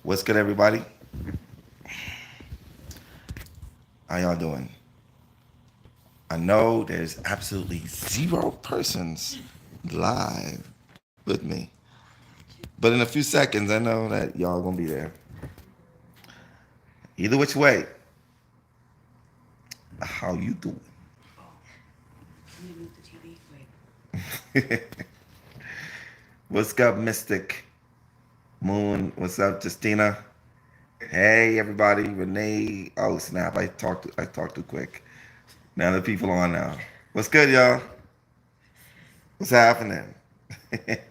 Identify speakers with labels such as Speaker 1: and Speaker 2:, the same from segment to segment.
Speaker 1: What's good, everybody? How y'all doing? I know there's absolutely zero persons live with me. But in a few seconds, I know that y'all gonna be there. Either which way, how you doing? What's up, Mystic Moon? What's up, Justina? Hey, everybody. Renee. Oh, snap. I talked too quick. Now the people on now. What's good, y'all? What's happening? Didn't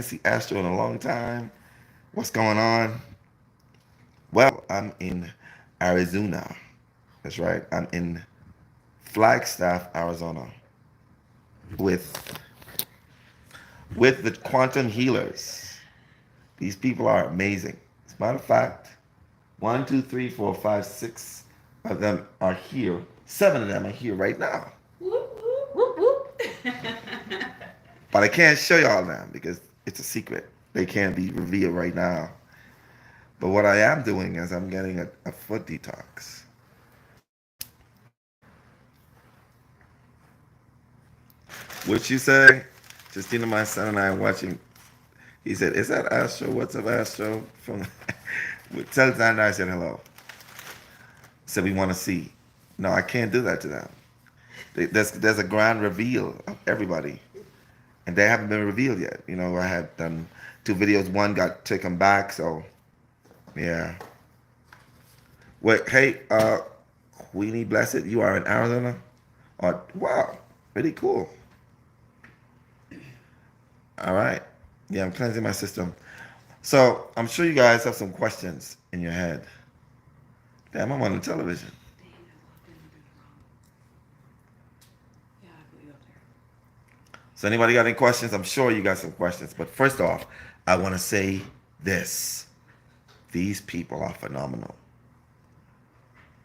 Speaker 1: see Astro in a long time. What's going on? Well, I'm in Arizona. That's right. I'm in Flagstaff, Arizona, with the quantum healers. These people are amazing. As a matter of fact, 1, 2, 3, 4, 5, 6 of them are here. 7 of them are here right now.
Speaker 2: Whoop, whoop, whoop, whoop.
Speaker 1: But I can't show y'all them because it's a secret. They can't be revealed right now. But what I am doing is I'm getting a foot detox. What you say? Justina, my son, and I are watching. He said, "Is that Astro? What's up, Astro?" From tell Xander I said hello. Said we want to see. No, I can't do that to them. There's a grand reveal of everybody, and they haven't been revealed yet. You know, I had done 2 videos. One got taken back, so yeah. Wait, hey, Queenie Blessed, you are in Arizona? Oh, wow, pretty cool. All right. Yeah, I'm cleansing my system. So I'm sure you guys have some questions in your head. Damn, I'm on the television. So anybody got any questions? I'm sure you got some questions. But first off, I want to say this. These people are phenomenal.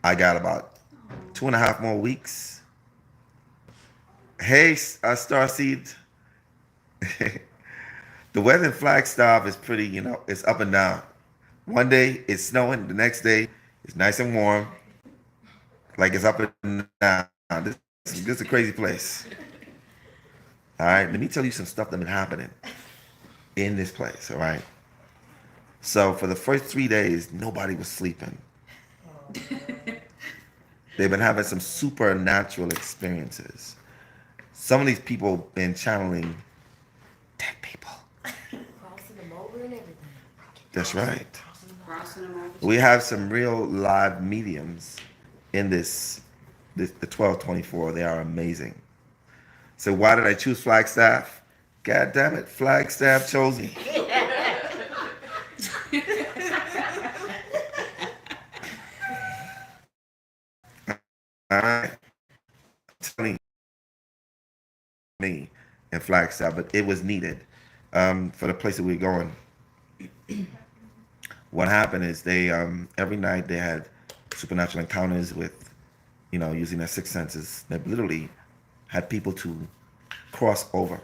Speaker 1: I got about 2.5 more weeks. Hey, Starseed. The weather in Flagstaff is pretty, it's up and down. One day it's snowing, the next day it's nice and warm. Like it's up and down. This is a crazy place. All right, let me tell you some stuff that's been happening in this place, all right? So for the first 3 days, nobody was sleeping. They've been having some supernatural experiences. Some of these people been channeling dead people.
Speaker 3: Crossing them over and everything.
Speaker 1: That's right. We have some real live mediums in the 1224. They are amazing. So why did I choose Flagstaff? God damn it, Flagstaff chose me. All right. Telling me in Flagstaff, but it was needed for the place that we were going. What happened is they every night they had supernatural encounters with, using their 6 senses. They literally had people to cross over.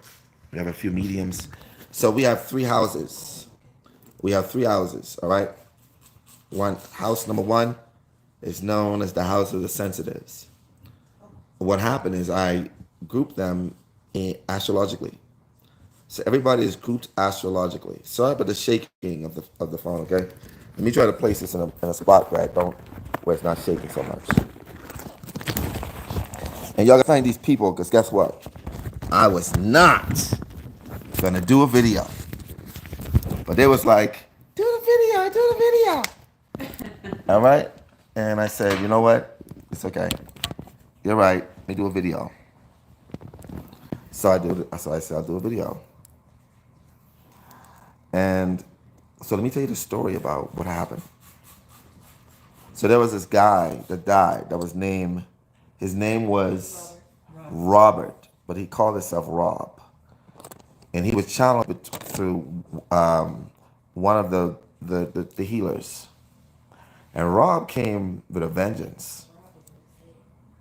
Speaker 1: We have a few mediums. So we have 3 houses. All right? House number 1 is known as the house of the sensitives. What happened is I grouped them astrologically. So everybody is grouped astrologically. Sorry about the shaking of the phone, okay? Let me try to place this in a spot where it's not shaking so much. And y'all gotta find these people, because guess what? I was not gonna do a video. But they was like, do the video. All right? And I said, you know what? It's okay. You're right. Let me do a video. So I said I'll do a video. And so let me tell you the story about what happened. So there was this guy that died his name was Robert, but he called himself Rob. And he was channeled through one of the healers. And Rob came with a vengeance.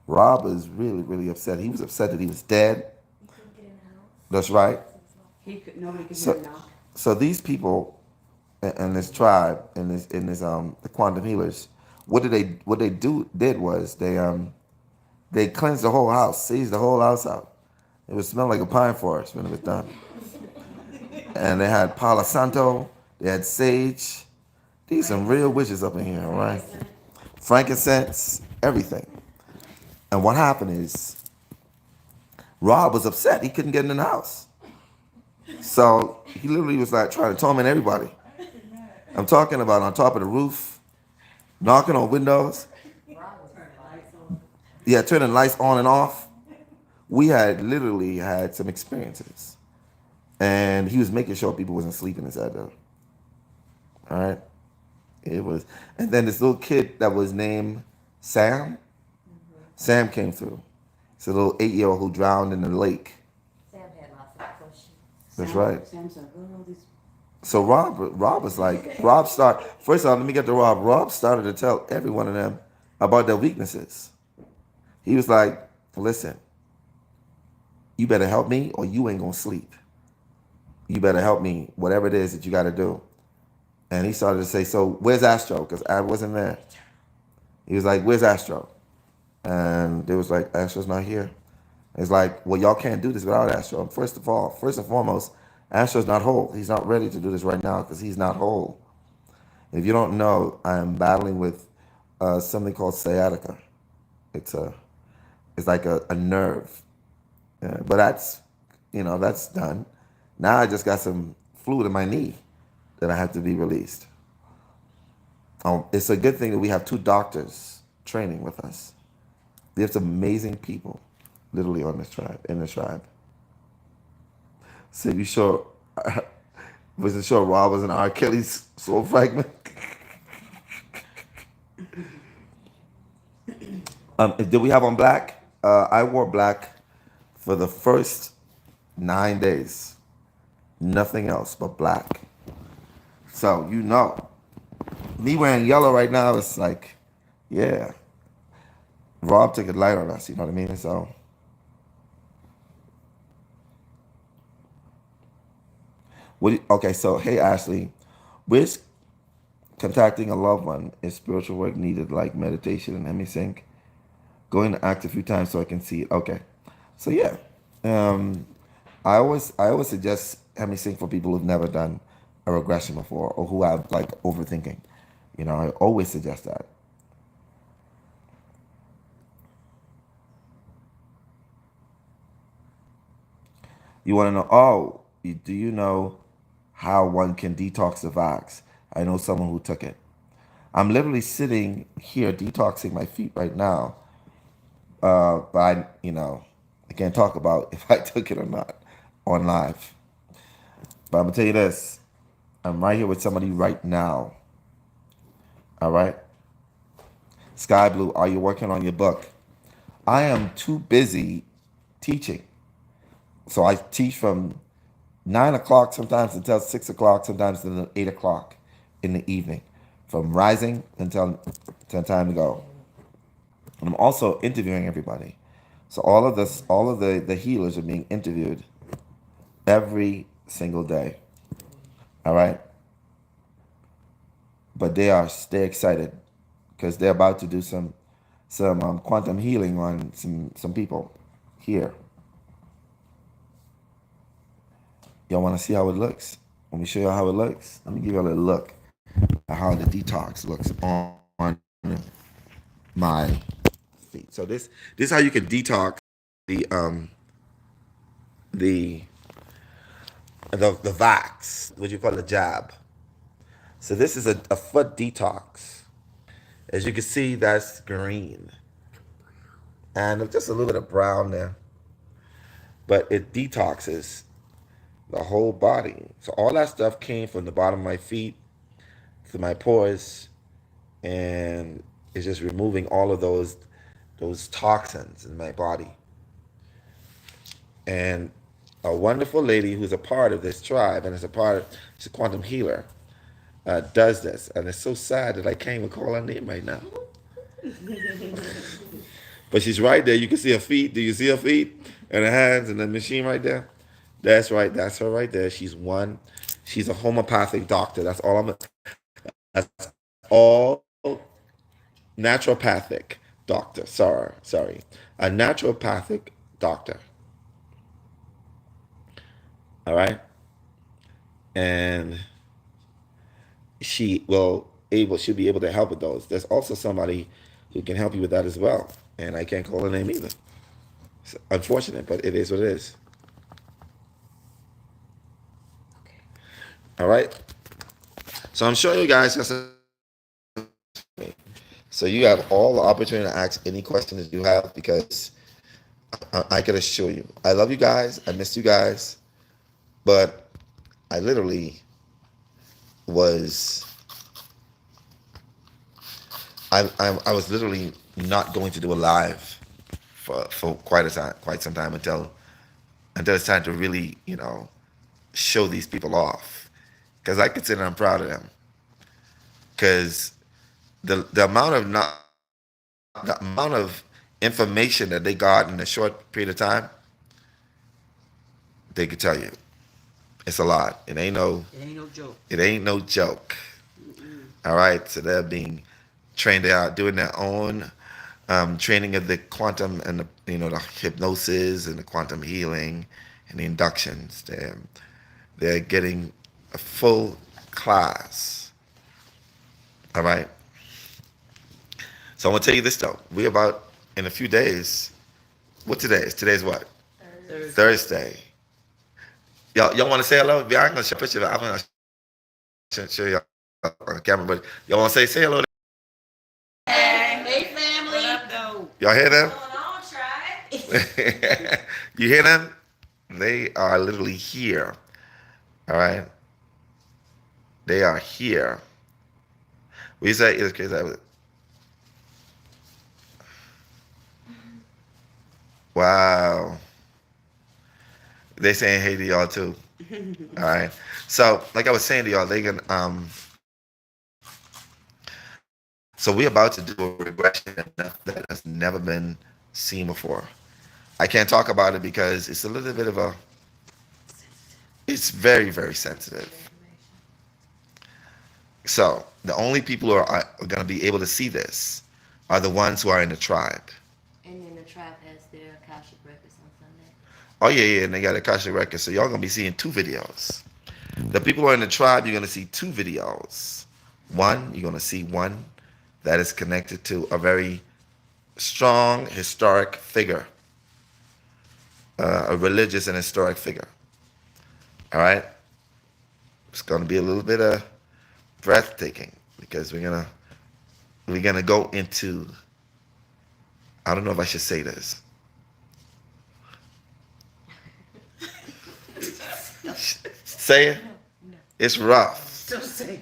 Speaker 1: Rob was really, really upset. He was upset that he was dead. That's right.
Speaker 2: Nobody could hear
Speaker 1: So,
Speaker 2: him now.
Speaker 1: so these people in this tribe, in this the quantum healers. What they did was they cleansed the whole house, seized the whole house out. It would smell like a pine forest when it was done. And they had Palo Santo, they had sage. These some real witches up in here, all right? Frankincense, everything. And what happened is Rob was upset. He couldn't get in the house. So he literally was like trying to torment everybody. I'm talking about on top of the roof, knocking on windows. Yeah, turning lights on and off. We had literally had some experiences. And he was making sure people wasn't sleeping inside though. All right. It was, and then this little kid that was named Sam. Sam came through. It's a little 8-year-old who drowned in the lake.
Speaker 3: Sam had lots of questions.
Speaker 1: That's right.
Speaker 4: Sam's like, oh, these.
Speaker 1: So Rob was like, first off, let me get to Rob. Rob started to tell every one of them about their weaknesses. He was like, listen, you better help me or you ain't gonna sleep. You better help me, whatever it is that you gotta do. And he started to say, so where's Astro? Because I wasn't there. He was like, where's Astro? And they was like, Astro's not here. It's like, well, y'all can't do this without Astro. First and foremost, Astro's not whole. He's not ready to do this right now because he's not whole. If you don't know, I'm battling with something called sciatica. It's like a nerve. But that's done. Now I just got some fluid in my knee that I have to be released. It's a good thing that we have 2 doctors training with us. We have some amazing people, literally in this tribe. So you sure, wasn't sure Rob was an R. Kelly's soul fragment? Did we have on black? I wore black for the first 9 days. Nothing else but black. So, me wearing yellow right now is like, yeah. Rob took it light on us, you know what I mean? So, okay, so, hey, Ashley, which contacting a loved one is spiritual work needed, like meditation and hemi-sync? Going to act a few times so I can see it. Okay. So, yeah. I always suggest hemi-sync for people who've never done a regression before or who have like overthinking. I always suggest that. You want to know, do you know how one can detox the vax? I know someone who took it. I'm literally sitting here detoxing my feet right now. But I can't talk about if I took it or not on live. But I'm going to tell you this. I'm right here with somebody right now. All right? Sky Blue, are you working on your book? I am too busy teaching. So I teach from 9 o'clock sometimes until 6 o'clock, sometimes until 8 o'clock in the evening. From rising until time to go. And I'm also interviewing everybody. So all of the healers are being interviewed every single day. All right? But they're excited because they're about to do some quantum healing on some people here. Y'all want to see how it looks? Let me show you how it looks. Let me give you a little look at how the detox looks on my feet. So this is how you can detox the vax, what you call the jab. So this is a foot detox. As you can see, that's green. And just a little bit of brown there. But it detoxes the whole body. So all that stuff came from the bottom of my feet to my pores. And it's just removing all of those toxins in my body. And a wonderful lady who's a part of this tribe and she's a quantum healer, does this. And it's so sad that I can't even call her name right now. But she's right there. You can see her feet. Do you see her feet? And her hands and the machine right there? That's right. That's her right there. She's She's a homeopathic doctor. That's all naturopathic doctor. Sorry. A naturopathic doctor. All right. And she'll be able to help with those. There's also somebody who can help you with that as well. And I can't call her name either. It's unfortunate, but it is what it is. All right. So I'm sure you guys got some. So you have all the opportunity to ask any questions that you have, because I can assure you, I love you guys. I miss you guys, but I literally was. I was literally not going to do a live for quite some time until it's time to really, show these people off, because I consider I'm proud of them, because the amount of information that they got in a short period of time, they could tell you it's a lot. It ain't no joke. It ain't no joke. All right, so they're being trained out, doing their own training of the quantum and the hypnosis and the quantum healing and the inductions. They're getting a full class. All right. So I'm gonna tell you this though. We about in a few days. What today is? Today's what? Thursday. Y'all want to say hello? Yeah, I'm gonna show a picture. I'm gonna show y'all on the camera, but y'all want to say hello?
Speaker 2: Hey, family. What up, though?
Speaker 1: Y'all hear them?
Speaker 3: Going on, try.
Speaker 1: You hear them? They are literally here. All right. They are here. We say it's crazy. Wow. They saying hey to y'all too. All right. So, like I was saying to y'all, they can so we're about to do a regression that has never been seen before. I can't talk about it because it's a little bit of it's very, very sensitive. So the only people who are going to be able to see this are the ones who are in the tribe.
Speaker 3: And then the tribe has their Akashic records on Sunday.
Speaker 1: Oh yeah, and they got Akashic records. So y'all gonna be seeing 2 videos. The people who are in the tribe, you're gonna see 2 videos. One, you're gonna see one that is connected to a very strong historic figure, a religious and historic figure. All right, it's gonna be a little bit of breathtaking, because we're gonna go into. I don't know if I should say this. Say it. It's rough.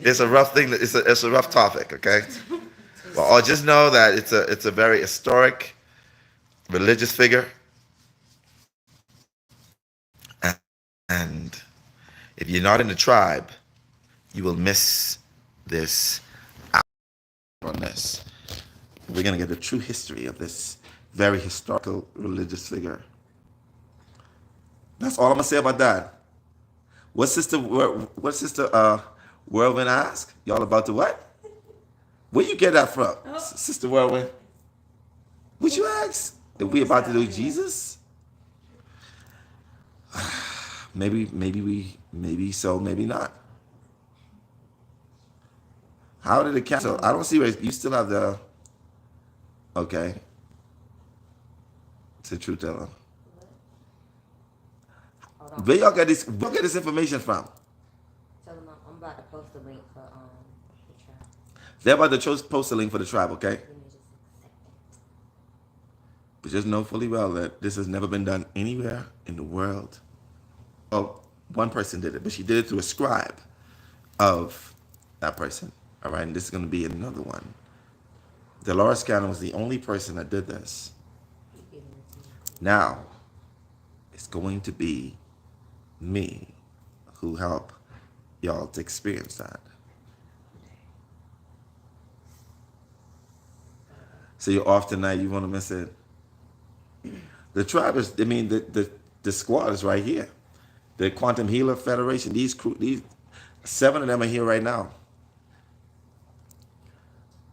Speaker 1: It's a rough thing. It's a rough topic. Okay. But I'll just know that it's a very historic, religious figure, and if you're not in the tribe, you will miss this out on this. We're gonna get the true history of this very historical religious figure. That's all I'm gonna say about that. What sister Whirlwind ask? Y'all about to what? Where you get that from? Sister Whirlwind? What you ask? If we about to do Jesus? Maybe so, maybe not. How did it cancel? I don't see where you still have the. Okay. It's a true teller. Where y'all get this information from?
Speaker 3: Tell them I'm about to post a link for the tribe.
Speaker 1: They're about to post a link for the tribe, okay?
Speaker 3: Let me just accept it.
Speaker 1: But just know fully well that this has never been done anywhere in the world. Oh, one person did it, but she did it through a scribe of that person. All right, and this is going to be another one. Dolores Cannon was the only person that did this. Now, it's going to be me who help y'all to experience that. So you're off tonight, you want to miss it? The tribe is, the squad is right here. The Quantum Healer Federation, 7 of them are here right now.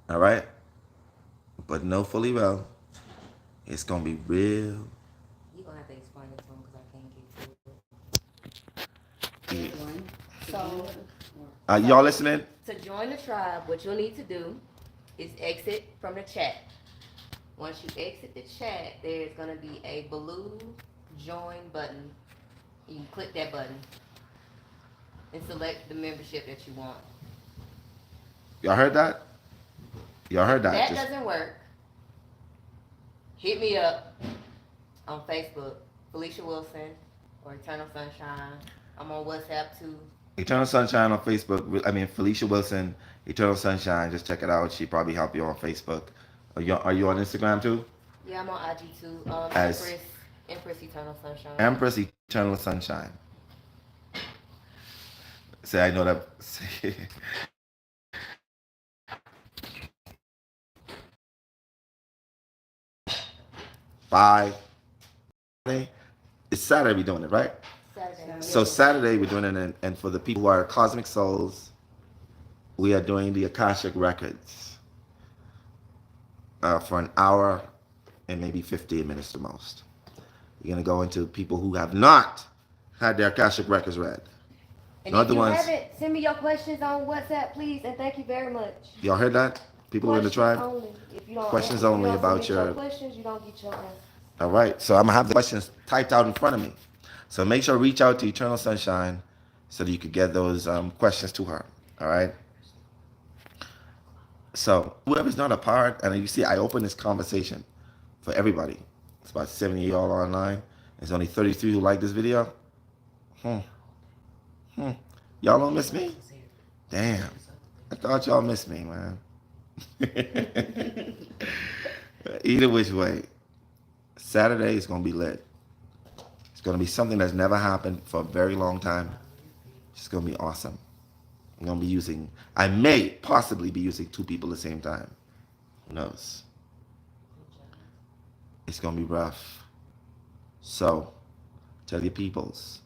Speaker 1: All right? But know fully well, it's going to be real.
Speaker 3: You're going to have to explain it to him because I can't get to it. So,
Speaker 1: Y'all listening?
Speaker 3: to join the tribe, what you'll need to do is exit from the chat. Once you exit the chat, there's going to be a blue join button. You can click that button and select the membership that you want.
Speaker 1: Y'all heard that? Y'all heard that?
Speaker 3: That doesn't work. Hit me up on Facebook, Felicia Wilson or Eternal Sunshine. I'm on WhatsApp too.
Speaker 1: Eternal Sunshine on Facebook. I mean, Felicia Wilson, Eternal Sunshine. Just check it out. She probably help you on Facebook. Are you on Instagram too?
Speaker 3: Yeah, I'm on IG too. Empress Eternal Sunshine.
Speaker 1: Empress Eternal Sunshine. Say, I know that. 5. It's Saturday we're doing it, right?
Speaker 3: Saturday.
Speaker 1: So Saturday we're doing it, and for the people who are cosmic souls, we are doing the Akashic Records for an hour and maybe 15 minutes the most. You're going to go into people who have not had their Akashic Records read.
Speaker 3: And
Speaker 1: Not
Speaker 3: if
Speaker 1: the
Speaker 3: you
Speaker 1: ones.
Speaker 3: haven't, send me your questions on WhatsApp, please, and thank you very much.
Speaker 1: Y'all heard that? People in the tribe?
Speaker 3: Only. If you don't,
Speaker 1: Questions
Speaker 3: if you
Speaker 1: only
Speaker 3: don't
Speaker 1: about
Speaker 3: submit
Speaker 1: your
Speaker 3: questions, you don't get your answer.
Speaker 1: All right, so I'm gonna have the questions typed out in front of me. So make sure to reach out to Eternal Sunshine so that you could get those questions to her. All right. So whoever's not a part, and you see, I open this conversation for everybody. It's about 70 of y'all online. There's only 33 who like this video. Y'all don't miss me? Damn. I thought y'all missed me, man. Either which way, Saturday is going to be lit. It's going to be something that's never happened for a very long time. It's going to be awesome. I'm going to be using, I may possibly be using 2 people at the same time. Who knows? It's going to be rough. So, tell your peoples,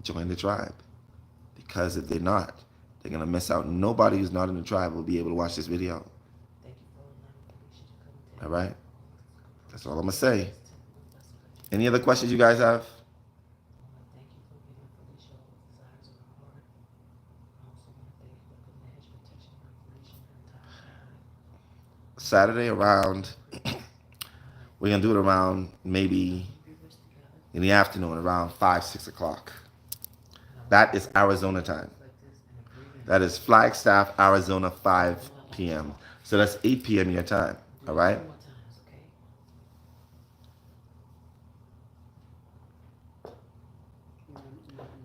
Speaker 1: join the tribe. Because if they're not, they're going to miss out. Nobody who's not in the tribe will be able to watch this video. All right? That's all I'm going to say. Any other questions you guys have? Saturday around, we're going to do it around maybe in the afternoon, around 5, 6 o'clock. That is Arizona time. That is Flagstaff, Arizona, 5 p.m. So that's 8 p.m. your time, all right?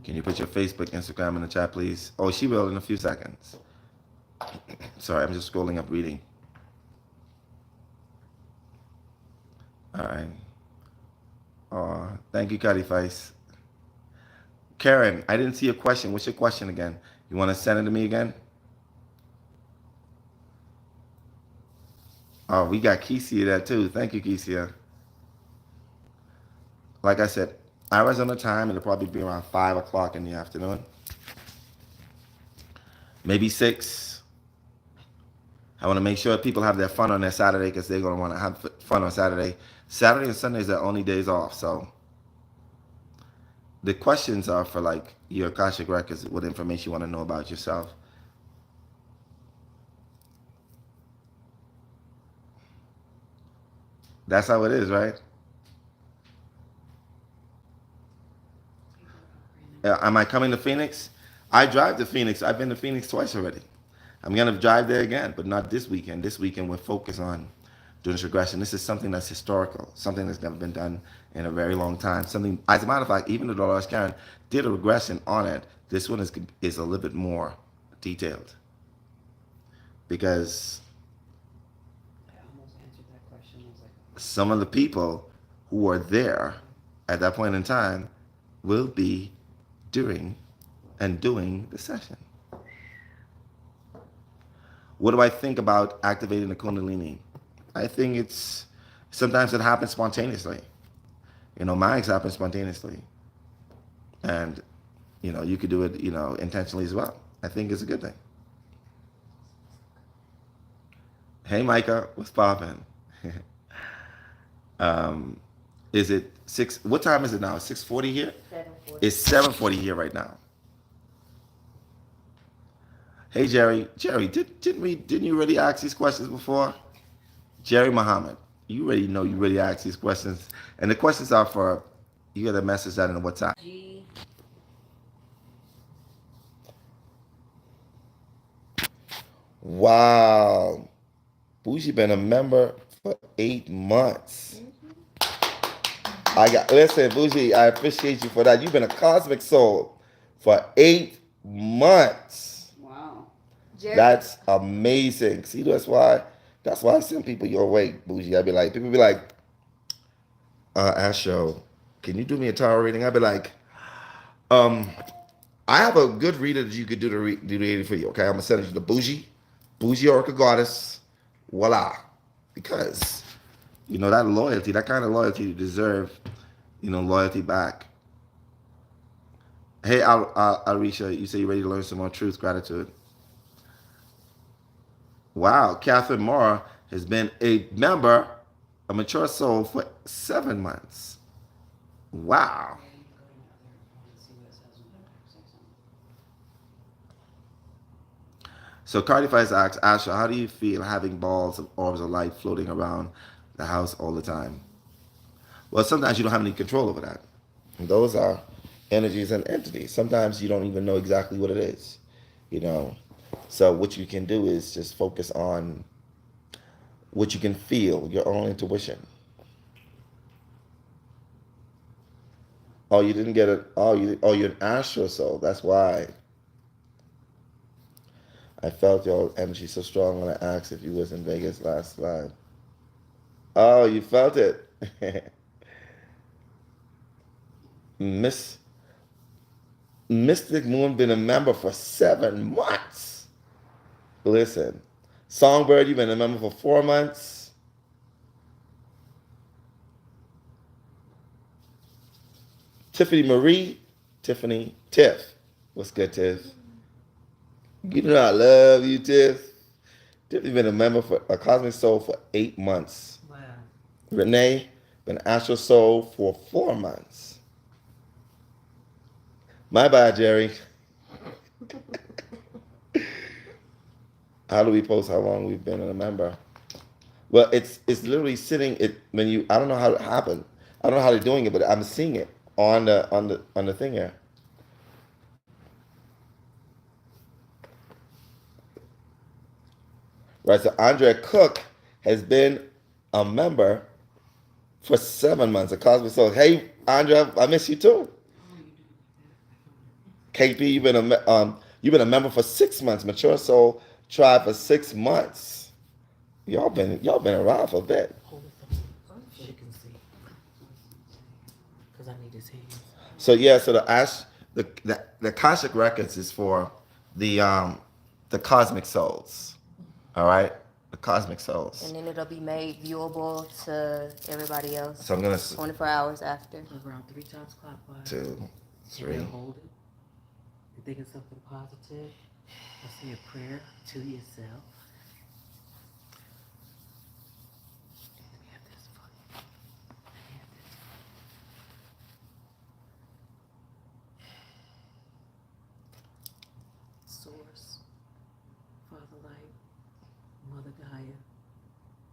Speaker 1: Can you put your Facebook, Instagram in the chat, please? Oh, she will in a few seconds. Sorry, I'm just scrolling up reading. All right. Thank you, Cuddy Face. Karen, I didn't see your question. What's your question again? You want to send it to me again? Oh, we got Kesia there too. Thank you, Kesia. Like I said, Arizona time, it'll probably be around 5 o'clock in the afternoon. Maybe 6. I want to make sure people have their fun on their Saturday because they're going to want to have fun on Saturday. Saturday and Sunday is their only days off, so the questions are for like your Akashic Records, what information you want to know about yourself. That's how it is, right? Am I coming to Phoenix? I drive to Phoenix. I've been to Phoenix twice already. I'm going to drive there again, but not this weekend. This weekend we're focused on doing this regression. This is something that's historical, something that's never been done in a very long time. Something, as a matter of fact, even the Dolores Karen did a regression on it. This one is a little bit more detailed because some of the people who were there at that point in time will be during and doing the session. What do I think about activating the Kundalini? I think it's, sometimes it happens spontaneously. You know, mine happens spontaneously. And, you know, you could do it, you know, intentionally as well. I think it's a good thing. Hey, Micah, what's poppin'? Is it 6? What time is it now? 6:40 here?
Speaker 3: 7:40.
Speaker 1: It's 7:40 here right now. Hey, Jerry. Jerry, didn't you already ask these questions before? Jerry Muhammad, you already know you already asked these questions. And the questions are for, you got to message that in the WhatsApp.
Speaker 3: G.
Speaker 1: Wow. Bougie been a member for 8 months. Listen, Bougie, I appreciate you for that. You've been a cosmic soul for 8 months.
Speaker 2: Wow.
Speaker 3: Jerry.
Speaker 1: That's amazing. See, that's why I send people your way, Bougie. People be like, Astro, can you do me a tarot reading? I'd be like, I have a good reader that you could do the reading for you. Okay, I'm gonna send it to the Bougie Oracle Goddess. Voila, because that loyalty, that kind of loyalty, you deserve, loyalty back. Hey, Arisha, you say you're ready to learn some more truth, gratitude. Wow, Catherine Moore has been a member, a mature soul for 7 months. Wow. So Cardi Fice asks, Asha, how do you feel having balls of orbs of light floating around the house all the time? Well, sometimes you don't have any control over that. And those are energies and entities. Sometimes you don't even know exactly what it is, So what you can do is just focus on what you can feel, your own intuition. Oh, you didn't get it. You're an astral soul. That's why. I felt your energy so strong when I asked if you was in Vegas last live. Oh, you felt it. Mystic Moon been a member for 7 months. Listen, Songbird, you've been a member for 4 months. Tiff. What's good, Tiff? You know I love you, Tiff. Tiff, you've been a member for a Cosmic Soul for 8 months.
Speaker 2: Wow.
Speaker 1: Renee, been Astral Soul for 4 months. My bad, Jerry. How do we post how long we've been a member? Well, it's literally sitting. I don't know how it happened. I don't know how they're doing it, but I'm seeing it on the thing here. Right, so Andrea Cook has been a member for 7 months. A Cosmic Soul. Hey, Andrea, I miss you too. KP, you've been a member for 6 months. Mature Soul Tribe for 6 months. Y'all been around for a bit.
Speaker 2: She can see. Because I need his hands.
Speaker 1: So yeah, so the Akashic Records is for the Cosmic Souls. All right, the Cosmic Souls.
Speaker 3: And then it'll be made viewable to everybody else.
Speaker 1: So I'm gonna
Speaker 3: 24 hours after.
Speaker 2: Around 3 times clockwise.
Speaker 1: 2, 3.
Speaker 2: And hold it. You're thinking something positive. Or say a prayer to yourself. Let me have this for you. Let me have this for you. Source, Father Light, Mother Gaia,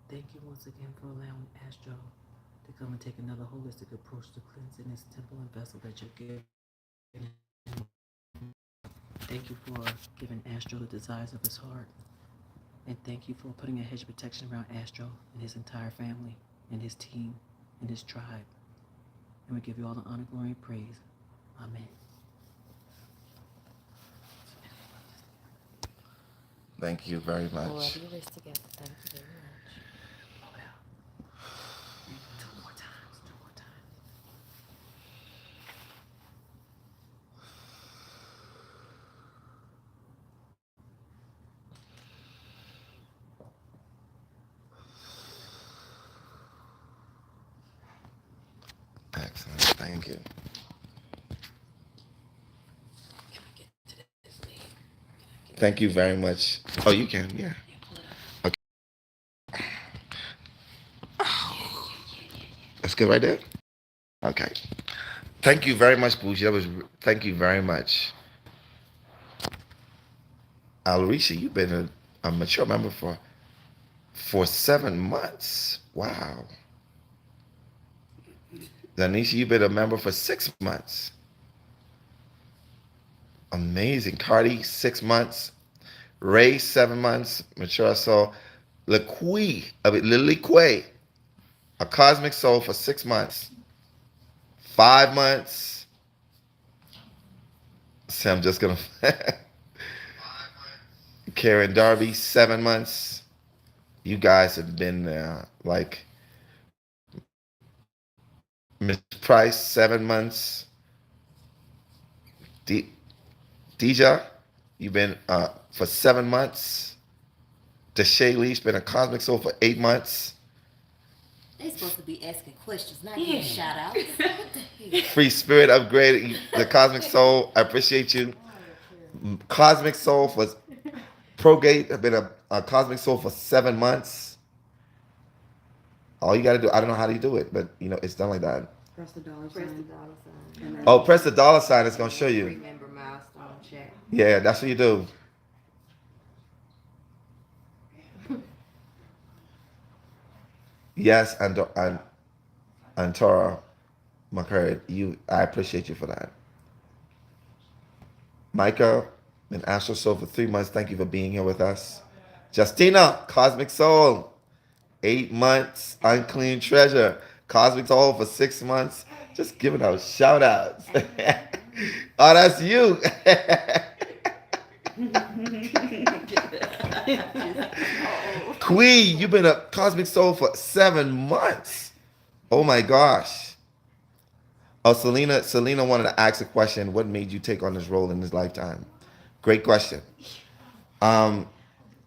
Speaker 2: thank you once again for allowing Astro to come and take another holistic approach to cleansing this temple and vessel that you're giving. Thank you for giving Astro the desires of his heart. And thank you for putting a hedge of protection around Astro and his entire family and his team and his tribe. And we give you all the honor, glory, and praise. Amen.
Speaker 1: Thank you very much.
Speaker 3: We'll do this together. Thank you very much.
Speaker 2: Blow out. 2 more times. 2 more times.
Speaker 1: Excellent. Thank you.
Speaker 2: Can I get to this lead? Can
Speaker 1: Thank you very much. Oh, you can, yeah. Okay. That's good right there? Okay. Thank you very much, Bougie. Thank you very much. Alrisha, you've been a mature member for 7 months. Wow. Danisha, you've been a member for 6 months. Amazing. Cardi, 6 months. Ray, 7 months. Mature soul. Lily Quay, a cosmic soul for 6 months. 5 months. So I'm just gonna Karen Darby, 7 months. You guys have been like Miss Price, 7 months. Deja, you've been for 7 months. Deshay Lee's been a cosmic soul for 8 months.
Speaker 3: They supposed to be asking questions, not giving shout outs. What the hell?
Speaker 1: Free Spirit upgraded the cosmic soul. I appreciate you. Cosmic soul for Progate have been a cosmic soul for 7 months. All you got to do, I don't know how you do it, but it's done like that.
Speaker 2: Press the dollar
Speaker 3: Press the
Speaker 2: sign.
Speaker 3: dollar sign.
Speaker 1: Oh, press the dollar sign. It's gonna show you.
Speaker 3: Remember milestone check.
Speaker 1: Yeah, that's what you do. Yes, and Tara McCurry, I appreciate you for that. Micah, been Astro Soul for 3 months. Thank you for being here with us. Justina, Cosmic Soul, 8 months. Unclean Treasure, Cosmic Soul for 6 months. Just giving out shout outs. Oh, that's you. Queen, you've been a Cosmic Soul for 7 months. Oh my gosh. Oh, Selena wanted to ask a question. What made you take on this role in this lifetime? Great question.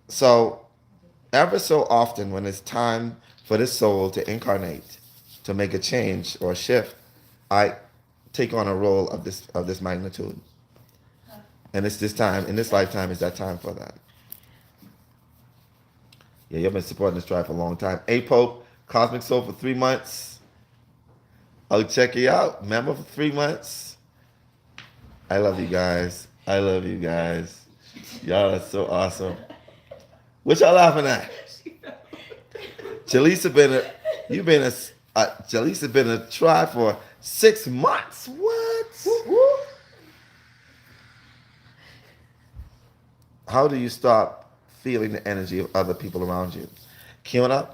Speaker 1: So ever so often when it's time for this soul to incarnate, to make a change or a shift, I take on a role of this magnitude. And it's this time, in this lifetime, is that time for that. Yeah, you've been supporting this tribe for a long time. A Pope, Cosmic Soul for 3 months. I'll check you out. Member for 3 months. I love you guys. I love you guys. Y'all are so awesome. What y'all laughing at? Jalisa been a tribe for 6 months. What? How do you stop feeling the energy of other people around you? Kiona,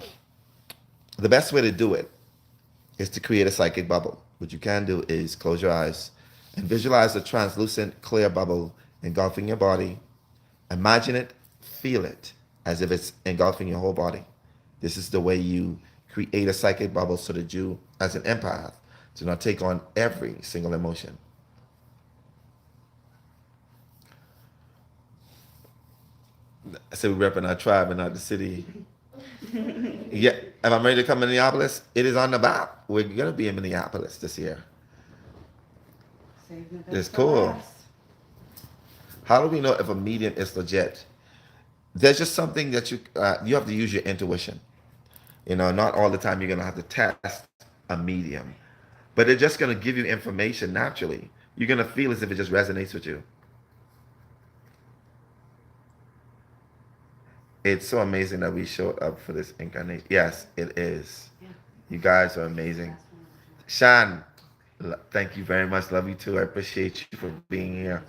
Speaker 1: the best way to do it is to create a psychic bubble. What you can do is close your eyes and visualize a translucent, clear bubble engulfing your body. Imagine it, feel it, as if it's engulfing your whole body. This is the way you create a psychic bubble so that you, as an empath, do not take on every single emotion. I said we're repping our tribe and not the city. Yeah, if I'm ready to come to Minneapolis, it is on the map. We're gonna be in Minneapolis this year. It's cool. How do we know if a medium is legit? There's just something that you have to use your intuition. Not all the time you're gonna have to test a medium, but they're just gonna give you information naturally. You're gonna feel as if it just resonates with you. It's so amazing that we showed up for this incarnation. Yes, it is. Yeah. You guys are amazing. Shan, thank you very much. Love you too. I appreciate you for being here.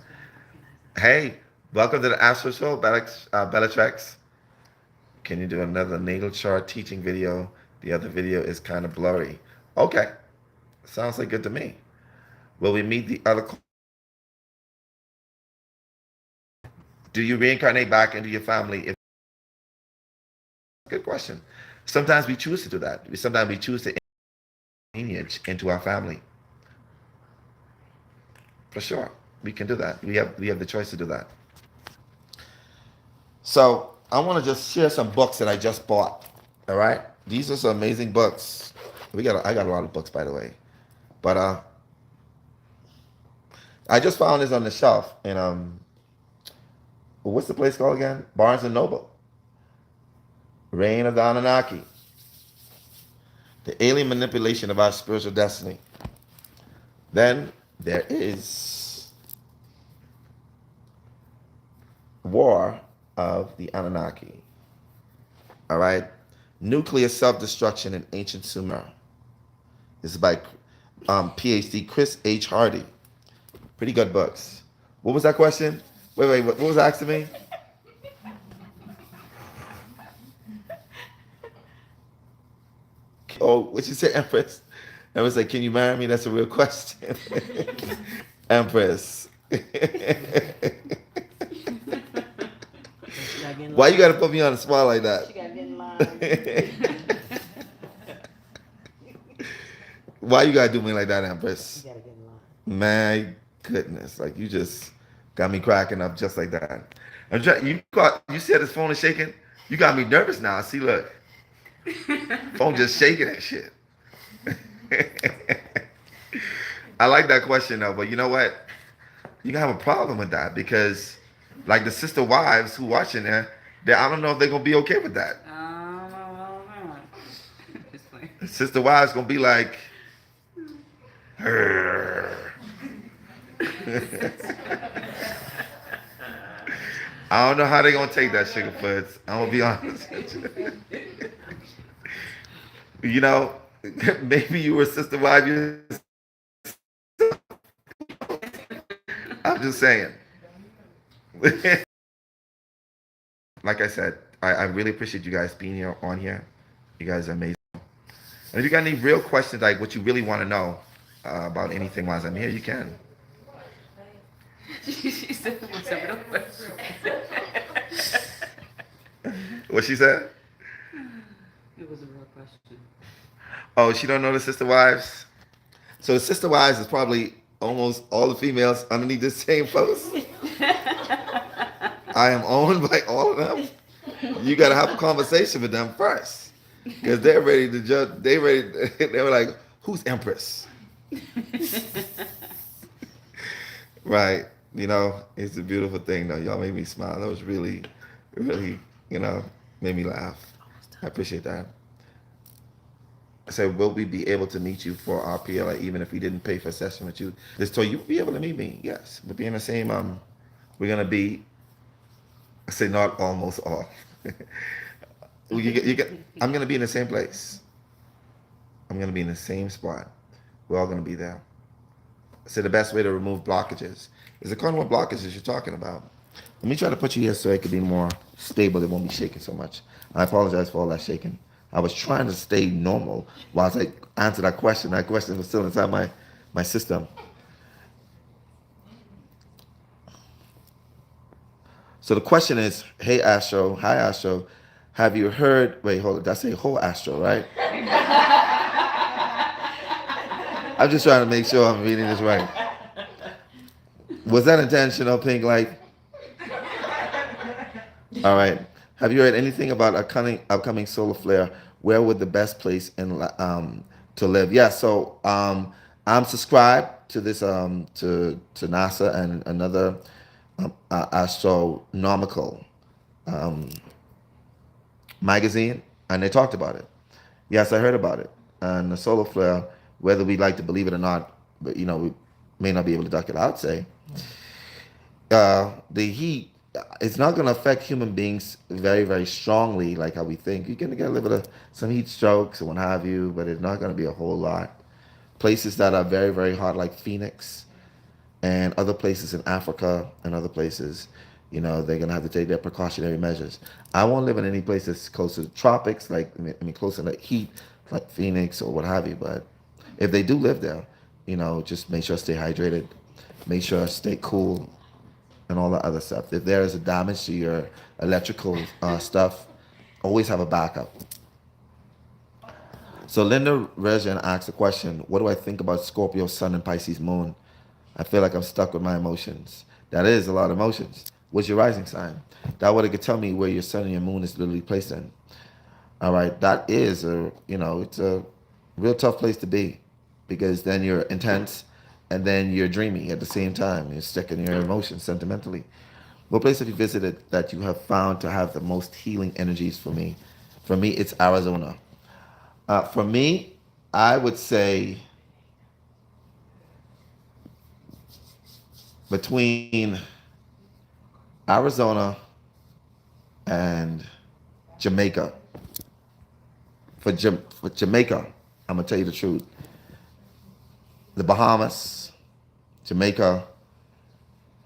Speaker 1: Hey, welcome to the Astro Show, Bellatrix. Can you do another natal chart teaching video? The other video is kind of blurry. Okay, sounds like good to me. Will we meet the other? Do you reincarnate back into your family? Good question. Sometimes we choose to do that. Sometimes we choose to lineage into our family. For sure, we can do that. We have the choice to do that. So I want to just share some books that I just bought. All right, these are some amazing books. I got a lot of books, by the way, but I just found this on the shelf, and What's the place called again? Barnes and Noble. Reign of the Anunnaki. The alien manipulation of our spiritual destiny. Then there is War of the Anunnaki. All right? Nuclear self-destruction in ancient Sumer. This is by PhD Chris H. Hardy. Pretty good books. What was that question? Wait, what was asking me? Oh, what you say, Empress? I was like, can you marry me? That's a real question. Empress. Why you gotta put me on the spot like that?
Speaker 3: She gotta get in line.
Speaker 1: Why you gotta do me like that, Empress?
Speaker 3: You gotta get in line.
Speaker 1: My goodness, like you just got me cracking up just like that. You said his phone is shaking. You got me nervous now. See, look, phone just shaking and shit. I like that question though, but you know what? You gonna have a problem with that because, like the sister wives who watching there, I don't know if they're gonna be okay with that. The sister wives gonna be like, I don't know how they gonna take that, sugar foods. I'm gonna be honest with you. You know, maybe you were sister wife. I'm just saying. Like I said, I really appreciate you guys being here on here. You guys are amazing. And if you got any real questions, like what you really want to know about anything while I'm here, you can.
Speaker 2: She said, "What's a real question?"
Speaker 1: What she said?
Speaker 2: It was a real question.
Speaker 1: Oh, she don't know the sister wives? So the sister wives is probably almost all the females underneath this same post. I am owned by all of them. You got to have a conversation with them first. Because they're ready to judge. They were like, who's Empress? Right. You know, it's a beautiful thing though. Y'all made me smile. That was really, really, made me laugh. I appreciate that. I said, will we be able to meet you for our PLA even if we didn't pay for a session with you? So you'll be able to meet me. Yes. We'll be in the same, we're going to be, I say not almost all. I'm going to be in the same place. I'm going to be in the same spot. We're all going to be there. So the best way to remove blockages is the kind of blockages you're talking about. Let me try to put you here so it could be more stable. It won't be shaking so much. I apologize for all that shaking. I was trying to stay normal whilst I answered that question. That question was still inside my system. So the question is, hey Astro, hi Astro, have you heard, wait, hold on, did I say whole Astro, right? I'm just trying to make sure I'm reading this right. Was that intentional, Pink Light? All right. Have you heard anything about upcoming solar flare? Where would the best place to live? Yeah. So I'm subscribed to this to NASA and another astronomical magazine, and they talked about it. Yes, I heard about it. And the solar flare, whether we like to believe it or not, but we may not be able to duck it out. Say the heat. It's not going to affect human beings very, very strongly like how we think. You're going to get a little bit of some heat strokes and what have you, but it's not going to be a whole lot. Places that are very, very hot like Phoenix and other places in Africa and other places, they're going to have to take their precautionary measures. I won't live in any place that's close to the tropics, close to the heat like Phoenix or what have you. But if they do live there, just make sure to stay hydrated, make sure to stay cool, and all that other stuff. If there is a damage to your electrical stuff, always have a backup. So Linda Regression asked a question, what do I think about Scorpio Sun and Pisces Moon? I feel like I'm stuck with my emotions. That is a lot of emotions. What's your rising sign? That way it could tell me where your sun and your moon is literally placed in. All right, that is it's a real tough place to be because then you're intense and then you're dreamy at the same time. You're stuck in your emotions sentimentally. What place have you visited that you have found to have the most healing energies for me? For me, it's Arizona. For me, I would say between Arizona and Jamaica. For Jamaica, I'm gonna tell you the truth. The Bahamas, Jamaica.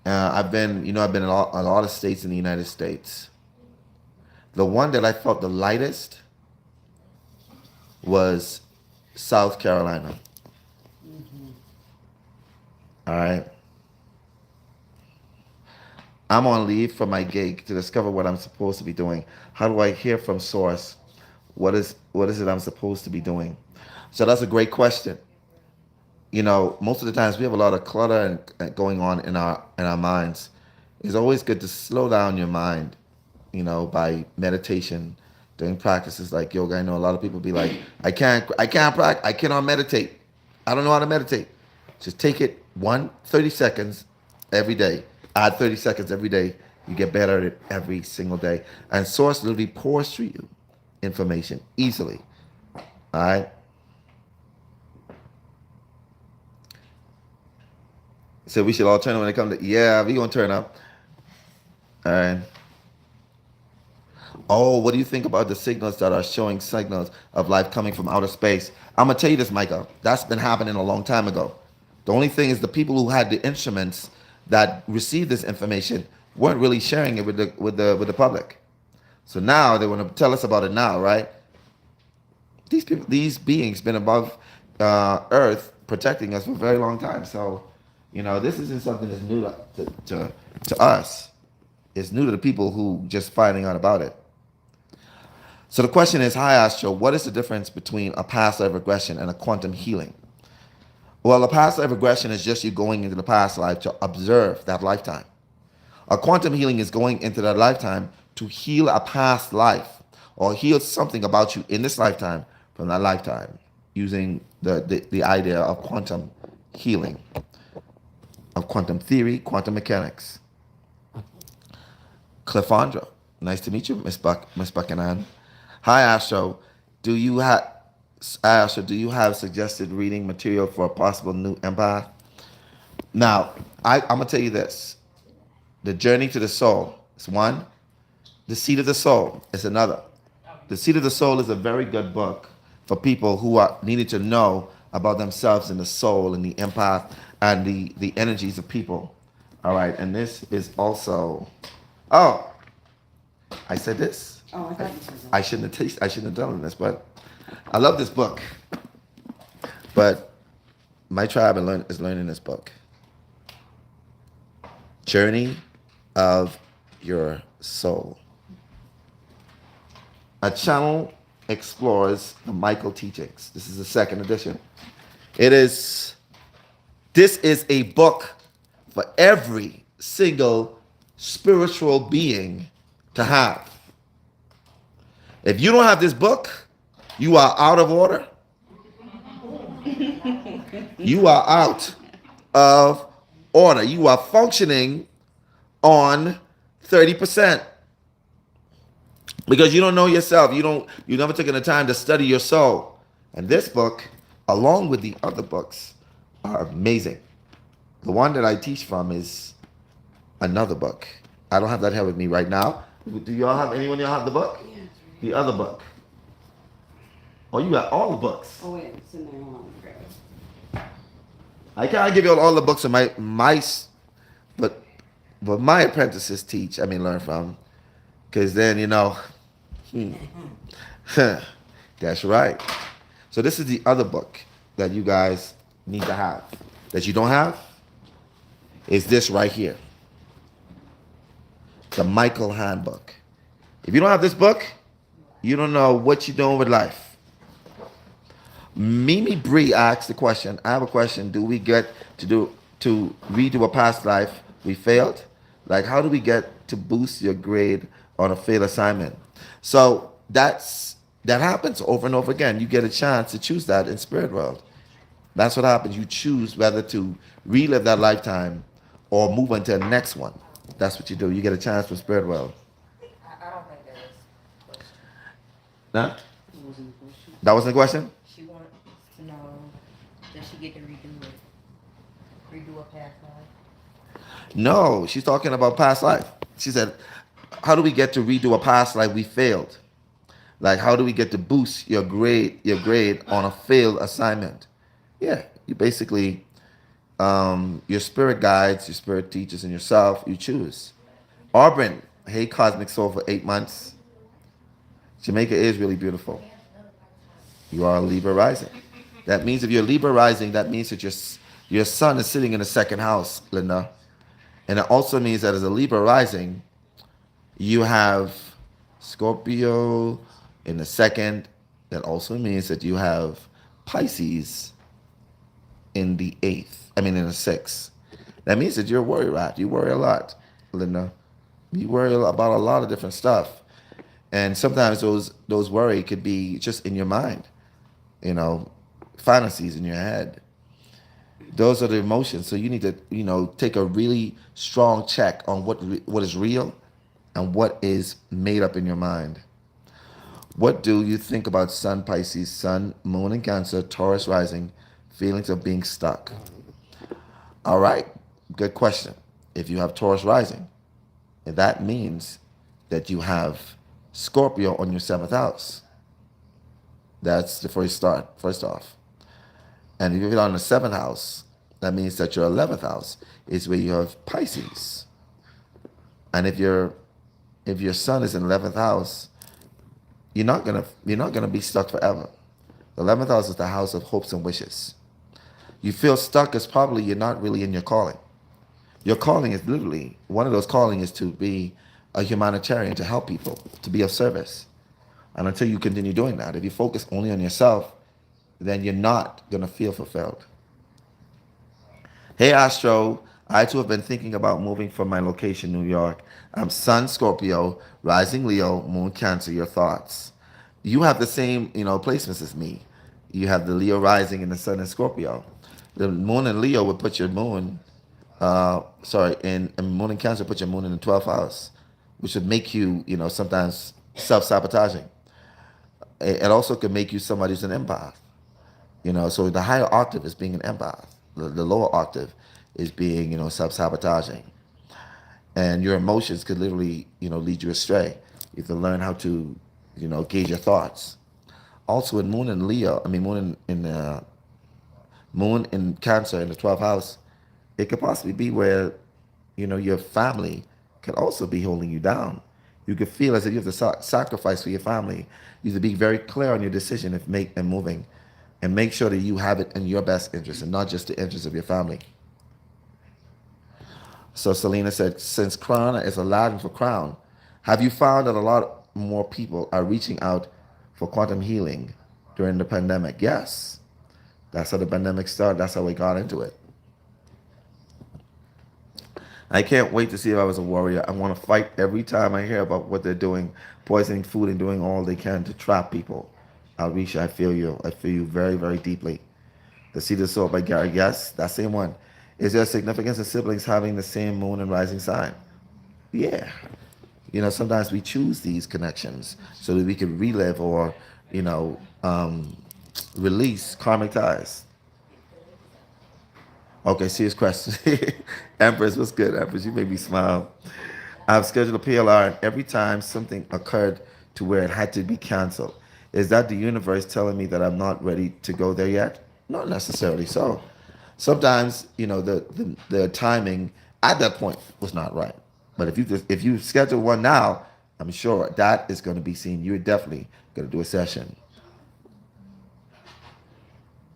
Speaker 1: I've been in a lot of states in the United States. The one that I felt the lightest was South Carolina. All right. I'm on leave from my gig to discover what I'm supposed to be doing. How do I hear from source? What is it I'm supposed to be doing? So that's a great question. Most of the times we have a lot of clutter and going on in our minds. It's always good to slow down your mind, by meditation, doing practices like yoga. I know a lot of people be like, I cannot meditate. I don't know how to meditate. Just take it 30 seconds every day. Add 30 seconds every day. You get better at it every single day. And source literally pours through you information easily. All right. So we should all turn up when it comes to, yeah, we gonna turn up. All right. Oh, what do you think about the signals that are showing signals of life coming from outer space? I'm gonna tell you this, Micah. That's been happening a long time ago. The only thing is the people who had the instruments that received this information weren't really sharing it with the public. So now they want to tell us about it now, right? These beings been above Earth protecting us for a very long time. So, this isn't something that's new to us. It's new to the people who just finding out about it. So the question is, hi Astro, what is the difference between a past life regression and a quantum healing? Well, a past life regression is just you going into the past life to observe that lifetime. A quantum healing is going into that lifetime to heal a past life or heal something about you in this lifetime from that lifetime using the idea of quantum healing, of quantum theory, quantum mechanics. Cliffandra, nice to meet you, Miss Buchanan. Hi, Astro. Do you have suggested reading material for a possible new empath? Now, I'm gonna tell you this: the journey to the soul is one. The seat of the soul is another. The seat of the soul is a very good book for people who are needing to know about themselves and the soul and the empath and the energies of people. All right, and this is also. Oh, I said this.
Speaker 4: Oh, I thought you said that.
Speaker 1: I shouldn't have done this, but I love this book. But my tribe is learning this book. Journey of Your Soul. A channel explores the Michael teachings. This is the second edition. This is a book for every single spiritual being to have. If you don't have this book, you are out of order. You are out of order. You are functioning on 30%. Because you don't know yourself. You never taken the time to study your soul. And this book, along with the other books, are amazing. The one that I teach from is another book. I don't have that here with me right now. Do y'all have the book?
Speaker 4: Yeah, it's right.
Speaker 1: The other book. Oh, you got all the books.
Speaker 4: Oh, wait, it's in there. Hold on, grab it.
Speaker 1: I can't give you all the books of but my apprentices learn from. Because then, that's right. So this is the other book that you guys need to have. That you don't have is this right here. The Michael Handbook. If you don't have this book, you don't know what you're doing with life. Mimi Bree asked the question. I have a question. Do we get to redo a past life we failed? Like, how do we get to boost your grade on a failed assignment? So that happens over and over again. You get a chance to choose that in spirit world. That's what happens. You choose whether to relive that lifetime or move on to the next one. That's what you do. You get a chance from spirit world.
Speaker 3: I don't think that was question.
Speaker 1: Nah?
Speaker 4: What was the question?
Speaker 1: That wasn't the question?
Speaker 3: She wants to know, does she get to redo a past life?
Speaker 1: No, she's talking about past life. She said, how do we get to redo a past life we failed? Like, how do we get to boost your grade on a failed assignment? Yeah, you basically, your spirit guides, your spirit teachers, and yourself, you choose. Auburn, hey, Cosmic Soul for 8 months. Jamaica is really beautiful. You are a Libra rising. That means if you're Libra rising, that means that your sun is sitting in the second house, Linda. And it also means that as a Libra rising, you have Scorpio in the second. That also means that you have Pisces in the eighth. I mean, in the sixth. That means that you're a worry rat. You worry a lot, Linda. You worry about a lot of different stuff. And sometimes those worry could be just in your mind, fantasies in your head. Those are the emotions. So you need to, take a really strong check on what is real and what is made up in your mind. What do you think about Sun, Pisces, Sun, Moon, and Cancer, Taurus rising, feelings of being stuck? All right, good question. If you have Taurus rising, that means that you have Scorpio on your 7th house. That's the first off. And if you're on the 7th house, that means that your 11th house is where you have Pisces. And if your sun is in 11th house, you're not gonna be stuck forever. The 11th house is the house of hopes and wishes. You feel stuck is probably you're not really in your calling. Your calling is literally, one of those calling is to be a humanitarian, to help people, to be of service. And until you continue doing that, if you focus only on yourself, then you're not gonna feel fulfilled. Hey Astro, I too have been thinking about moving from my location, New York. I'm Sun Scorpio, rising Leo, Moon Cancer. Your thoughts? You have the same, placements as me. You have the Leo rising and the Sun in Scorpio. The Moon in Leo would put your Moon, in Moon in Cancer, put your Moon in the 12th house, which would make you, sometimes self-sabotaging. It also could make you somebody who's an empath. So the higher octave is being an empath. The lower octave is being, self-sabotaging. And your emotions could literally, lead you astray. You have to learn how to, gauge your thoughts. Also, in Moon in Leo, Moon in Cancer in the 12th house, it could possibly be where, your family could also be holding you down. You could feel as if you have to sacrifice for your family. You have to be very clear on your decision of moving. And make sure that you have it in your best interest and not just the interest of your family. So Selena said, since Crown is Aladdin for Crown, have you found that a lot more people are reaching out for quantum healing during the pandemic? Yes. That's how the pandemic started. That's how we got into it. I can't wait to see if I was a warrior. I want to fight every time I hear about what they're doing, poisoning food and doing all they can to trap people. Alrisha, I feel you. I feel you very, very deeply. The Seed of Soul by Gary. Yes, that same one. Is there significance of siblings having the same moon and rising sign? Yeah. Sometimes we choose these connections so that we can relive or, release karmic ties. Okay, serious question. Empress, what's good, Empress? You make me smile. I've scheduled a PLR, and every time something occurred to where it had to be canceled. Is that the universe telling me that I'm not ready to go there yet? Not necessarily so. Sometimes, the timing at that point was not right. But if you schedule one now, I'm sure that is going to be seen. You're definitely going to do a session.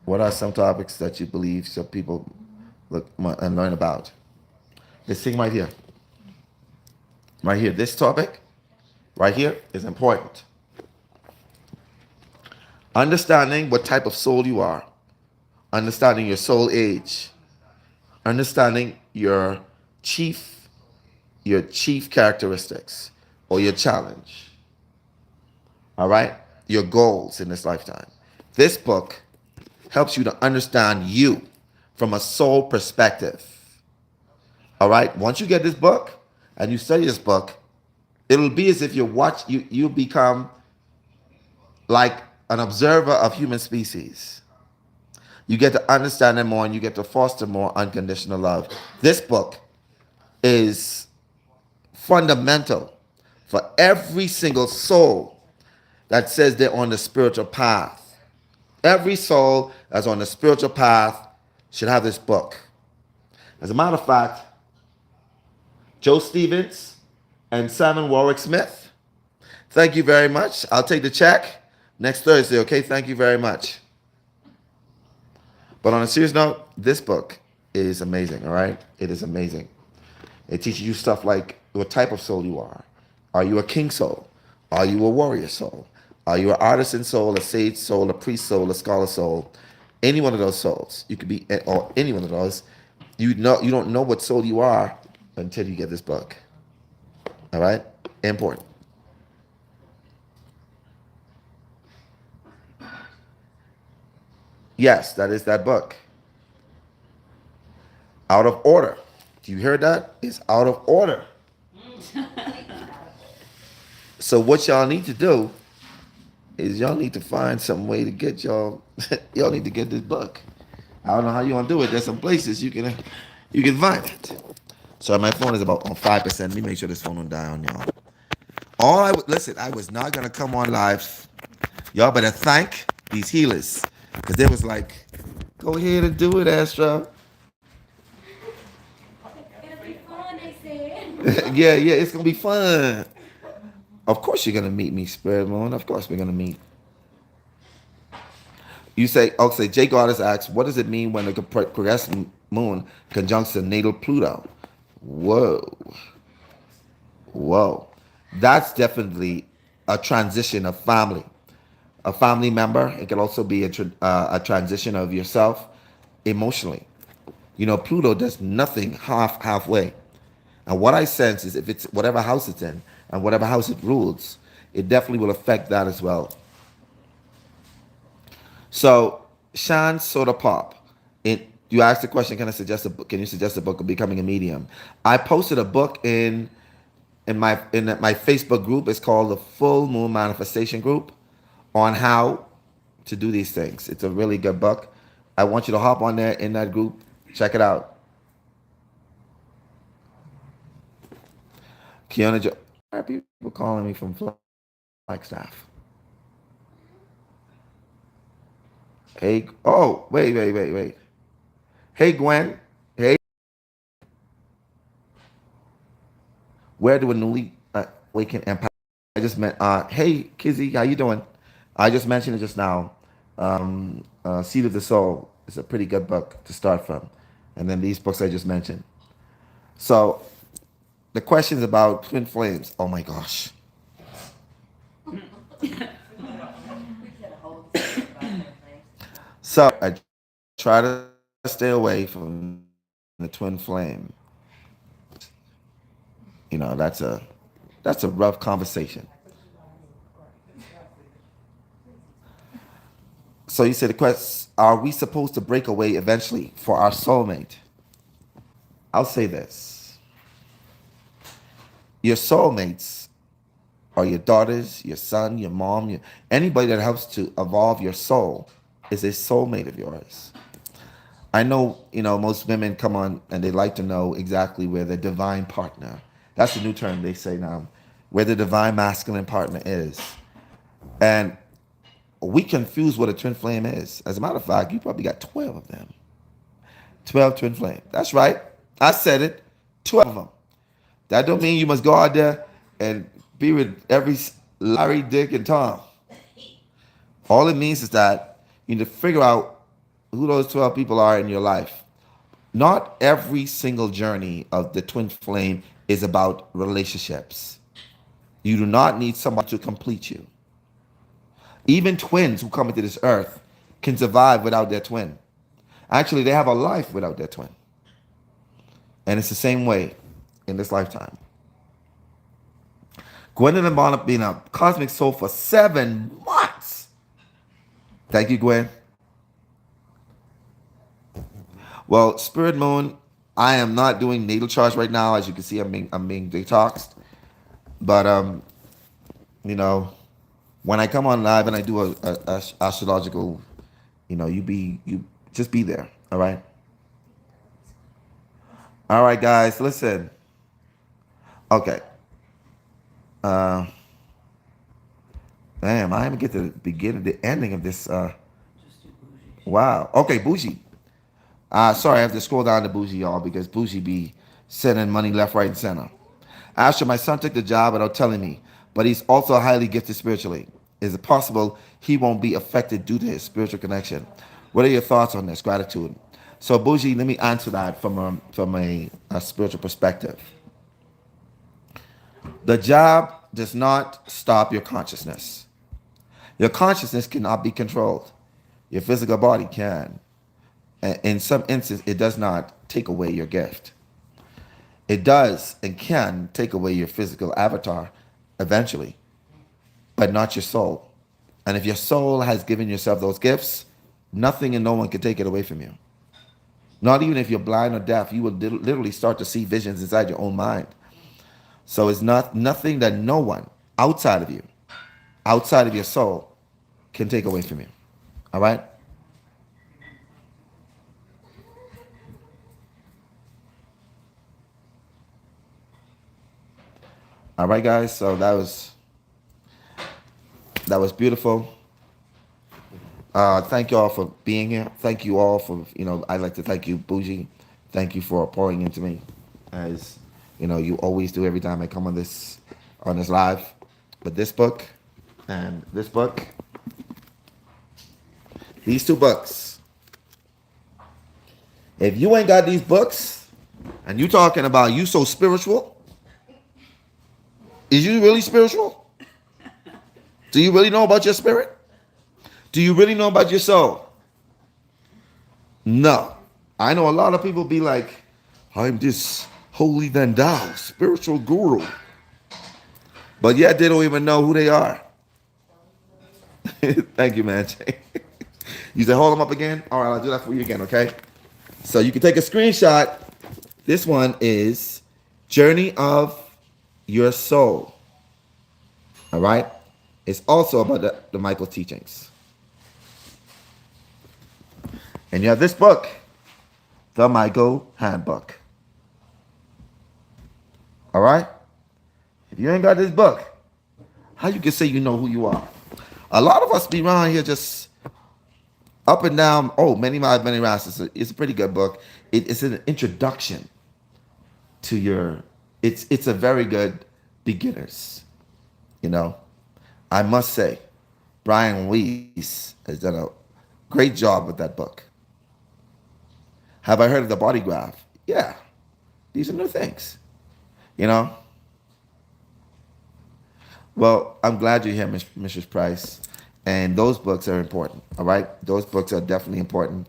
Speaker 1: What are some topics that you believe some people look and learn about? This thing right here. Right here. This topic right here is important. Understanding what type of soul you are. Understanding your soul age. Understanding your chief characteristics or your challenge. All right? Your goals in this lifetime. This book helps you to understand you from a soul perspective. All right? Once you get this book, and you study this book, it'll be as if you become like an observer of human species. You get to understand them more and you get to foster more unconditional love. This book is fundamental for every single soul that says they're on the spiritual path. Every soul that's on the spiritual path should have this book. As a matter of fact, Joe Stevens and Simon Warwick Smith, thank you very much. I'll take the check next Thursday, okay? Thank you very much. But on a serious note, this book is amazing, all right? It is amazing. It teaches you stuff like what type of soul you are. Are you a king soul? Are you a warrior soul? Are you an artisan soul, a sage soul, a priest soul, a scholar soul? Any one of those souls. You could be, or any one of those. You don't know what soul you are until you get this book. All right? Important. Yes, that is that book. Out of order. Do you hear that? It's out of order. So what y'all need to do is y'all need to find some way to get y'all need to get this book. I don't know how you gonna do it. There's some places you can find it. So my phone is about on 5%. Let me make sure this phone don't die on y'all. Listen, I was not gonna come on live. Y'all better thank these healers. Because they was like, go ahead and do it, Astra.
Speaker 3: It'll be fun, they said.
Speaker 1: yeah, it's gonna be fun. Of course you're gonna meet me, Spirit Moon. Of course we're gonna meet. You say, okay, Jay Goddess asks, what does it mean when the progressed moon conjuncts the natal Pluto? Whoa. That's definitely a transition of family. A family member. It can also be a transition of yourself emotionally. You know, Pluto does nothing halfway. And what I sense is if it's whatever house it's in and whatever house it rules, it definitely will affect that as well. So, Shan Soda Pop, you asked the question, can you suggest a book of becoming a medium? I posted a book in my Facebook group. It's called the Full Moon Manifestation Group on how to do these things. It's a really good book. I want you to hop on there in that group. Check it out. Kiana Jo. Why are people calling me from Flagstaff? Hey, oh, wait. Hey, Gwen. Hey. Where do a newly awakened empath? I just met, hey, Kizzy, how you doing? I just mentioned it just now. Seed of the Soul is a pretty good book to start from. And then these books I just mentioned. So the questions about twin flames. Oh my gosh. So I try to stay away from the twin flame. You know, that's a rough conversation. So you said the question, are we supposed to break away eventually for our soulmate? I'll say this. Your soulmates are your daughters, your son, your mom, anybody that helps to evolve your soul is a soulmate of yours. I know, most women come on and they like to know exactly where their divine partner, that's the new term they say now, where the divine masculine partner is. And we confuse what a twin flame is. As a matter of fact, you probably got 12 of them. 12 twin flames. That's right. I said it. 12 of them. That don't mean you must go out there and be with every Larry, Dick, and Tom. All it means is that you need to figure out who those 12 people are in your life. Not every single journey of the twin flame is about relationships. You do not need somebody to complete you. Even twins who come into this earth can survive without their twin. Actually, they have a life without their twin. And it's the same way in this lifetime. Gwendolyn wound up being a cosmic soul for 7 months. Thank you, Gwen. Well, Spirit Moon, I am not doing natal charts right now. As you can see, I'm being detoxed. But you know, when I come on live and I do a astrological, you just be there. All right. All right, guys. Listen. Okay. Uh, Damn, I didn't get to the beginning, the ending of this.
Speaker 4: Just do bougie.
Speaker 1: Wow. Okay, Bougie. Sorry, I have to scroll down to Bougie, y'all, because Bougie be sending money left, right, and center. Asher, my son took the job without telling me, but he's also highly gifted spiritually. Is it possible he won't be affected due to his spiritual connection? What are your thoughts on this? Gratitude. So, Bougie, let me answer that from a spiritual perspective. The job does not stop your consciousness. Your consciousness cannot be controlled. Your physical body can. In some instances, it does not take away your gift. It does and can take away your physical avatar eventually, but not your soul. And if your soul has given yourself those gifts, nothing and no one can take it away from you. Not even if you're blind or deaf, you will literally start to see visions inside your own mind. So it's nothing that no one outside of you, outside of your soul, can take away from you. All right? All right, guys. So that was beautiful. Thank you all for being here. Thank you all for, I'd like to thank you, Bougie. Thank you for pouring into me, as you always do every time I come on this live. But this book and this book, these two books. If you ain't got these books, and you talking about you so spiritual, is you really spiritual? Do you really know about your spirit? Do you really know about your soul? No. I know a lot of people be like, I'm this holy than thou, spiritual guru. But yet they don't even know who they are. Thank you, man. You say, hold them up again? All right, I'll do that for you again, okay? So you can take a screenshot. This one is Journey of Your Soul. All right? It's also about the Michael teachings. And you have this book, The Michael Handbook. All right? If you ain't got this book, how you can say you know who you are? A lot of us be around here just up and down. Oh, many miles, many rounds. It's a pretty good book. It's an introduction to your. It's a very good beginners. I must say, Brian Weiss has done a great job with that book. Have I heard of the body graph? Yeah, these are new things. Well, I'm glad you're here, Mrs. Price. And those books are important, all right? Those books are definitely important.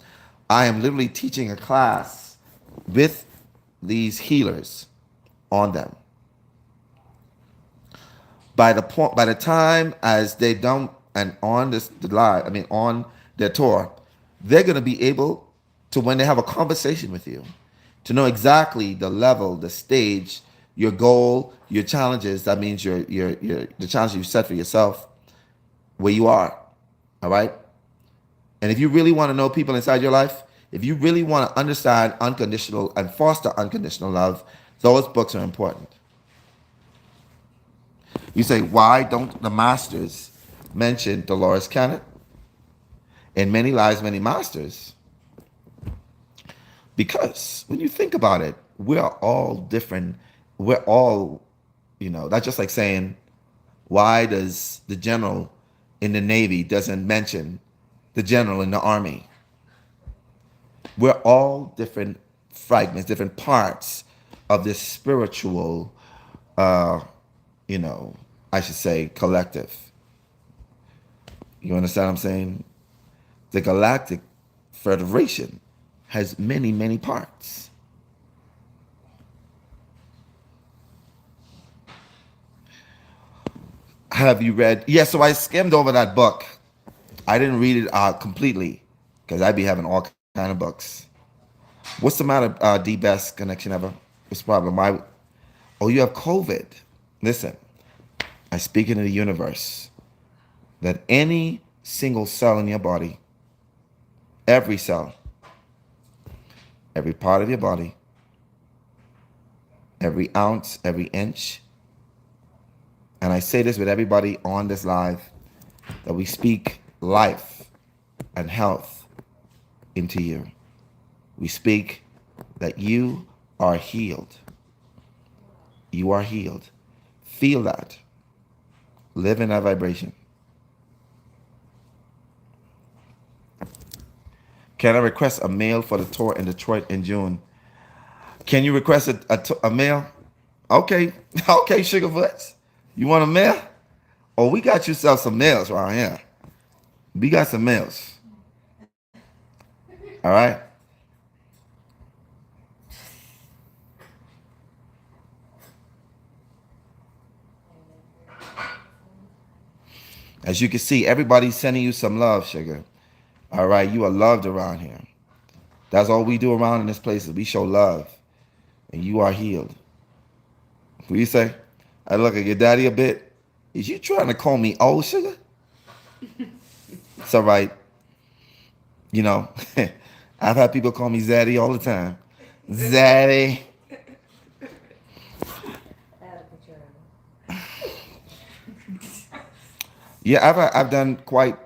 Speaker 1: I am literally teaching a class with these healers on them. By the time as they don't, and on on their tour, they're going to be able to, when they have a conversation with you, to know exactly the level, the stage, your goal, your challenges. That means the challenge you set for yourself, where you are. All right? And if you really want to know people inside your life, if you really want to understand unconditional and foster unconditional love, those books are important. You say, why don't the masters mention Dolores Cannon? In Many Lives, Many Masters. Because when you think about it, we're all different. We're all, that's just like saying, why does the general in the Navy doesn't mention the general in the Army? We're all different fragments, different parts of this spiritual, I should say, collective. You understand what I'm saying? The Galactic Federation has many, many parts. Have you read? Yeah, so I skimmed over that book. I didn't read it completely because I'd be having all kind of books. What's the matter, D best connection ever? What's the problem? Why? Oh, you have COVID. Listen, I speak into the universe that any single cell in your body, every cell, every part of your body, every ounce, every inch, and I say this with everybody on this live, that we speak life and health into you. We speak that you are healed. You are healed. Feel that. Live in that vibration. Can I request a mail for the tour in Detroit in June? Can you request a mail? Okay. Okay, Sugarfoots. You want a mail? Oh, we got yourself some mails right here. We got some mails. All right? As you can see, everybody's sending you some love, Sugar. All right? You are loved around here. That's all we do around in this place is we show love. And you are healed. What do you say? I look at your daddy a bit. Is you trying to call me old, Sugar? It's all right. You know, I've had people call me Zaddy all the time. Zaddy. Yeah, I've done quite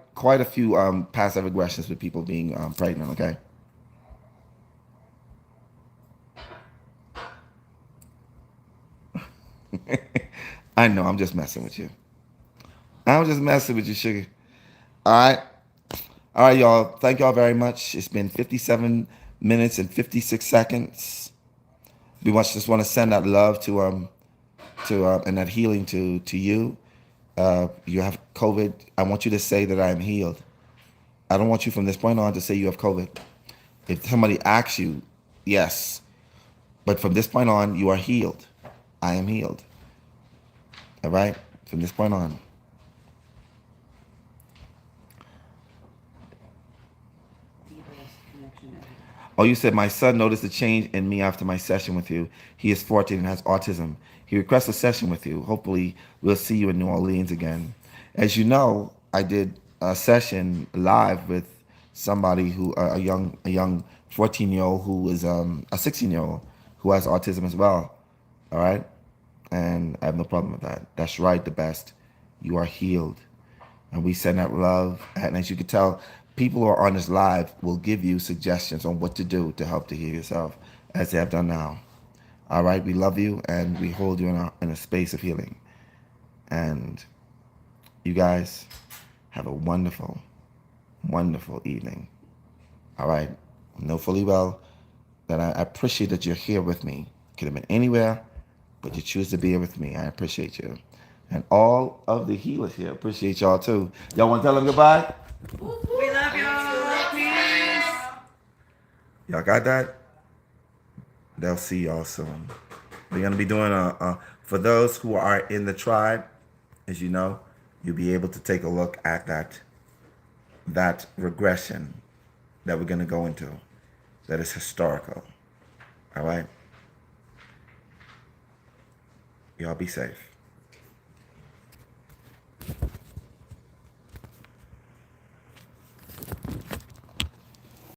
Speaker 1: a few passive regressions with people being pregnant. Okay. I know. I'm just messing with you. I'm just messing with you, Sugar. All right. All right, y'all. Thank y'all very much. It's been 57 minutes and 56 seconds. We just want to send that love to and that healing to you. You have COVID. I want you to say that I am healed. I don't want you from this point on to say you have COVID. If somebody asks you, yes. But from this point on, you are healed. I am healed. All right? From this point on. Oh, you said my son noticed a change in me after my session with you. He is 14 and has autism. He requests a session with you. Hopefully, we'll see you in New Orleans again. As you know, I did a session live with somebody who a young 14-year-old who is a 16-year-old who has autism as well. All right, and I have no problem with that. That's right, the best. You are healed, and we send that love. And as you can tell, people who are on this live will give you suggestions on what to do to help to heal yourself, as they have done now. All right, we love you, and we hold you in a space of healing. And you guys have a wonderful, wonderful evening. All right, I know fully well that I appreciate that you're here with me. Could have been anywhere, but you choose to be here with me. I appreciate you. And all of the healers here appreciate y'all too. Y'all want to tell them goodbye?
Speaker 4: We love y'all. Peace.
Speaker 1: Y'all got that? They'll see y'all soon. We're going to be doing for those who are in the tribe, as you know, you'll be able to take a look at that regression that we're going to go into that is historical. All right? Y'all be safe.